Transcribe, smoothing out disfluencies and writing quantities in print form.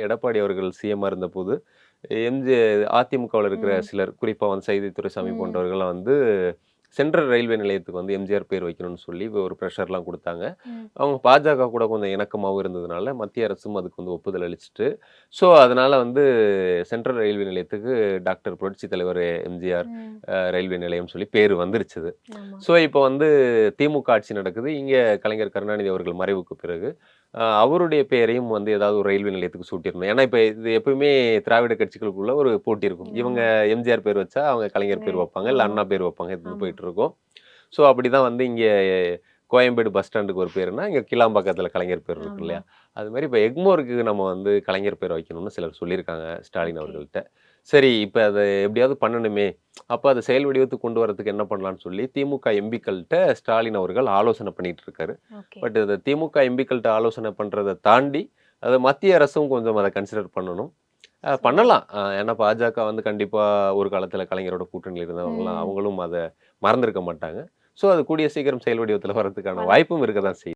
எடப்பாடி அவர்கள் சிஎம்மா இருந்தபோது, அதிமுகவுல இருக்கிற ம். சிலர், குறிப்பா வந்து சைதை துரைசாமி ம். போன்றவர்கள்லாம் வந்து சென்ட்ரல் ரயில்வே நிலையத்துக்கு வந்து எம்ஜிஆர் பேர் வைக்கணும்னு சொல்லி ஒரு பிரஷர்லாம் குடுத்தாங்க. ம். அவங்க பாஜக கூட கொஞ்சம் இணக்கமாவும் இருந்ததுனால, மத்திய அரசும் அதுக்கு வந்து ஒப்புதல் அளிச்சுட்டு, ஸோ அதனால வந்து சென்ட்ரல் ரயில்வே நிலையத்துக்கு டாக்டர் புரட்சி தலைவர் எம்ஜிஆர் ம். ரயில்வே நிலையம்னு சொல்லி பேரு வந்துருச்சு அது. ஆமா. ஸோ இப்போ வந்து திமுக ஆட்சி நடக்குது. இங்க கலைஞர் கருணாநிதி அவர்கள் மறைவுக்கு பிறகு, அவருடைய பெயரையும் வந்து ஏதாவது ஒரு ரயில்வே நிலையத்துக்கு சூட்டிறணும். ஏன்னா, இப்ப இது எப்பவுமே திராவிட கட்சிகளுக்குள்ள ஒரு போட்டி இருக்கும். இவங்க ஆமா. எம்ஜிஆர் பேர் வச்சா, அவங்க கலைஞர் பேர் வைப்பாங்க. இல்ல ஆமா, அண்ணா பேர் வைப்பாங்க. இது வந்து ஆமா. போயிட்டுருக்கும். ஸோ அப்படிதான் வந்து இங்க கோயம்பேடு பஸ் ஸ்டாண்டுக்கு ஒரு பேருனா, இங்க கிளாம்பாக்கத்துல கலைஞர் பேர் இருக்கு ஆமா. இல்லையா? அது மாரி இப்ப எக்மோருக்கு நம்ம வந்து கலைஞர் பேர் வைக்கணும்னு சிலர் சொல்லியிருக்காங்க ஸ்டாலின் ஓகே. அவர்கள்ட்ட. சரி, இப்ப அத எப்படியாவது பண்ணணுமே! அப்ப அத செயல் வடிவத்துக்கு கொண்டு வரதுக்கு என்ன பண்ணலான்னு சொல்லி திமுக எம்பிக்கள்ட்ட ஸ்டாலின் அவர்கள் ஆலோசனை பண்ணிட்டு இருக்காரு. ஓகே. பட் இத திமுக எம்பிக்கள்ட்ட ஆலோசனை பண்றத தாண்டி, அத மத்திய அரசும் கொஞ்சம் அத கன்சிடர் பண்ணணும். சரி. பண்ணலாம். ஏன்னா பாஜக வந்து கண்டிப்பா ஒரு காலத்துல கலைஞரோட கூட்டணியில இருந்தவங்கலாம், ம். அவங்களும் அத மறந்திருக்க மாட்டாங்க. ஸோ அது கூடிய சீக்கிரம் செயல் வடிவத்துல வரதுக்கான வள வாய்ப்பும் இருக்க தான் செய்யுது.